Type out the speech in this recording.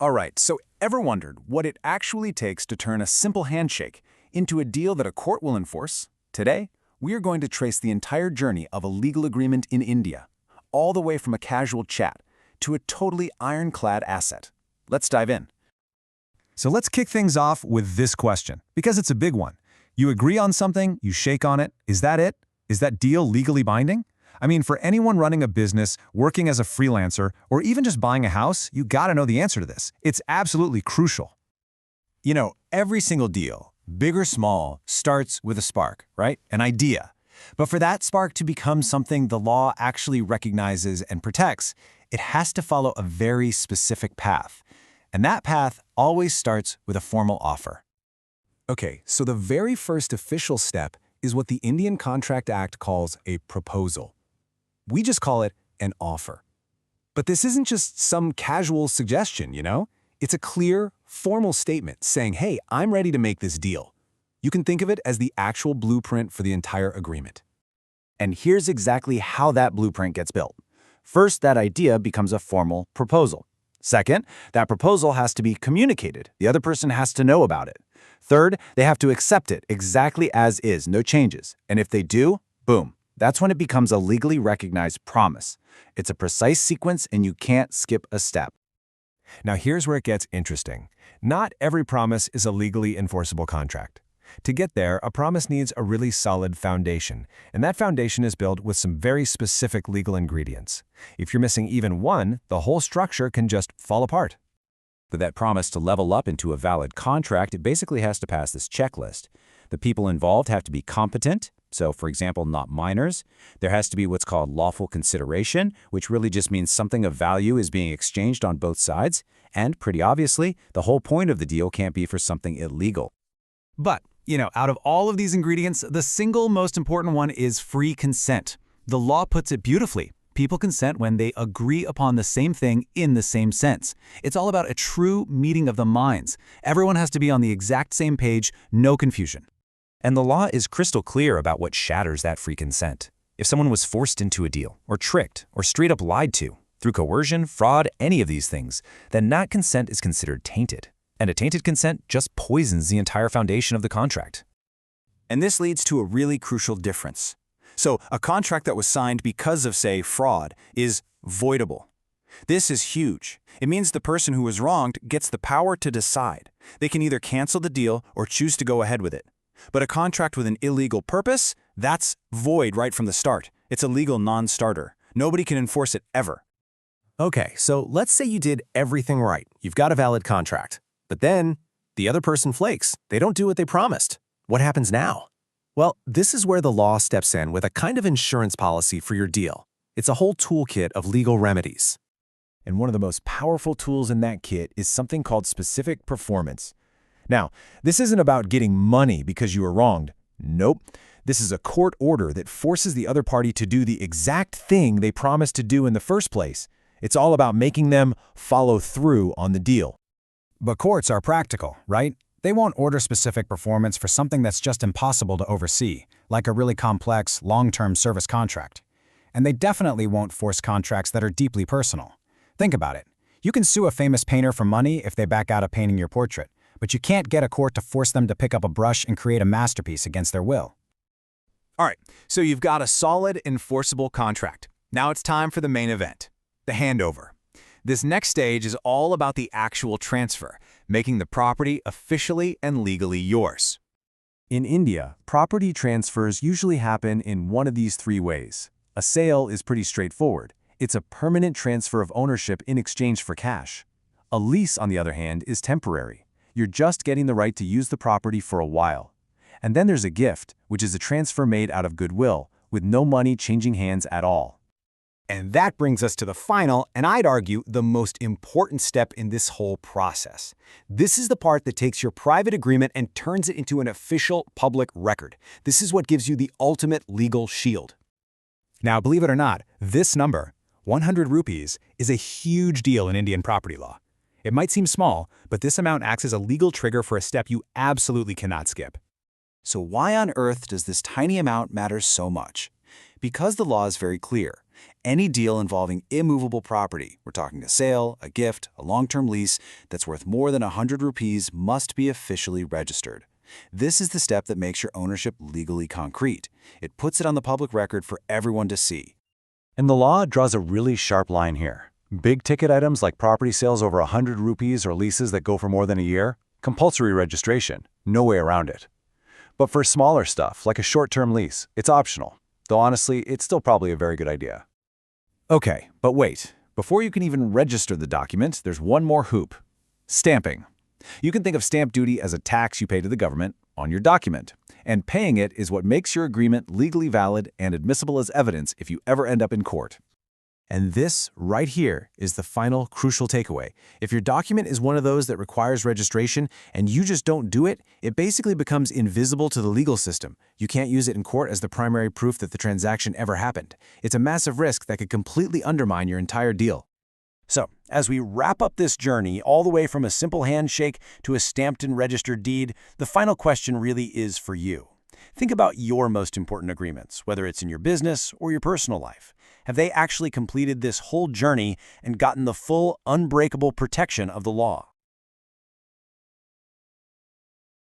All right, so ever wondered what it actually takes to turn a simple handshake into a deal that a court will enforce? Today, we are going to trace the entire journey of a legal agreement in India, all the way from a casual chat to a totally ironclad asset. Let's dive in. So let's kick things off with this question, because it's a big one. You agree on something, you shake on it. Is that it? Is that deal legally binding? I mean, for anyone running a business, working as a freelancer, or even just buying a house, you gotta know the answer to this. It's absolutely crucial. You know, every single deal, big or small, starts with a spark, right? An idea. But for that spark to become something the law actually recognizes and protects, it has to follow a very specific path. And that path always starts with a formal offer. Okay, so the very first official step is what the Indian Contract Act calls a proposal. We just call it an offer. But this isn't just some casual suggestion, you know? It's a clear, formal statement saying, hey, I'm ready to make this deal. You can think of it as the actual blueprint for the entire agreement. And here's exactly how that blueprint gets built. First, that idea becomes a formal proposal. Second, that proposal has to be communicated. The other person has to know about it. Third, they have to accept it exactly as is, no changes. And if they do, boom. That's when it becomes a legally recognized promise. It's a precise sequence and you can't skip a step. Now here's where it gets interesting. Not every promise is a legally enforceable contract. To get there, a promise needs a really solid foundation, and that foundation is built with some very specific legal ingredients. If you're missing even one, the whole structure can just fall apart. For that promise to level up into a valid contract, it basically has to pass this checklist. The people involved have to be competent, so for example, not minors. There has to be what's called lawful consideration, which really just means something of value is being exchanged on both sides. And pretty obviously, the whole point of the deal can't be for something illegal. But, out of all of these ingredients, the single most important one is free consent. The law puts it beautifully. People consent when they agree upon the same thing in the same sense. It's all about a true meeting of the minds. Everyone has to be on the exact same page, no confusion. And the law is crystal clear about what shatters that free consent. If someone was forced into a deal, or tricked, or straight up lied to, through coercion, fraud, any of these things, then that consent is considered tainted. And a tainted consent just poisons the entire foundation of the contract. And this leads to a really crucial difference. So a contract that was signed because of, say, fraud is voidable. This is huge. It means the person who was wronged gets the power to decide. They can either cancel the deal or choose to go ahead with it. But a contract with an illegal purpose, that's void right from the start. It's a legal non-starter. Nobody can enforce it ever. Okay, so let's say you did everything right. You've got a valid contract. But then, the other person flakes. They don't do what they promised. What happens now? Well, this is where the law steps in with a kind of insurance policy for your deal. It's a whole toolkit of legal remedies. And one of the most powerful tools in that kit is something called specific performance. Now, this isn't about getting money because you were wronged. Nope. This is a court order that forces the other party to do the exact thing they promised to do in the first place. It's all about making them follow through on the deal. But courts are practical, right? They won't order specific performance for something that's just impossible to oversee, like a really complex, long-term service contract. And they definitely won't force contracts that are deeply personal. Think about it. You can sue a famous painter for money if they back out of painting your portrait, but you can't get a court to force them to pick up a brush and create a masterpiece against their will. All right, so you've got a solid, enforceable contract. Now it's time for the main event, the handover. This next stage is all about the actual transfer, making the property officially and legally yours. In India, property transfers usually happen in one of these three ways. A sale is pretty straightforward. It's a permanent transfer of ownership in exchange for cash. A lease, on the other hand, is temporary. You're just getting the right to use the property for a while. And then there's a gift, which is a transfer made out of goodwill, with no money changing hands at all. And that brings us to the final, and I'd argue, the most important step in this whole process. This is the part that takes your private agreement and turns it into an official public record. This is what gives you the ultimate legal shield. Now, believe it or not, this number, 100 rupees, is a huge deal in Indian property law. It might seem small, but this amount acts as a legal trigger for a step you absolutely cannot skip. So why on earth does this tiny amount matter so much? Because the law is very clear. Any deal involving immovable property, we're talking a sale, a gift, a long-term lease, that's worth more than 100 rupees must be officially registered. This is the step that makes your ownership legally concrete. It puts it on the public record for everyone to see. And the law draws a really sharp line here. Big ticket items like property sales over 100 rupees or leases that go for more than a year, compulsory registration, no way around it. But for smaller stuff, like a short-term lease, it's optional. Though honestly, it's still probably a very good idea. Okay, but wait. Before you can even register the document, there's one more hoop. Stamping. You can think of stamp duty as a tax you pay to the government on your document, and paying it is what makes your agreement legally valid and admissible as evidence if you ever end up in court. And this, right here, is the final crucial takeaway. If your document is one of those that requires registration and you just don't do it, it basically becomes invisible to the legal system. You can't use it in court as the primary proof that the transaction ever happened. It's a massive risk that could completely undermine your entire deal. So, as we wrap up this journey all the way from a simple handshake to a stamped and registered deed, the final question really is for you. Think about your most important agreements, whether it's in your business or your personal life. Have they actually completed this whole journey and gotten the full, unbreakable protection of the law?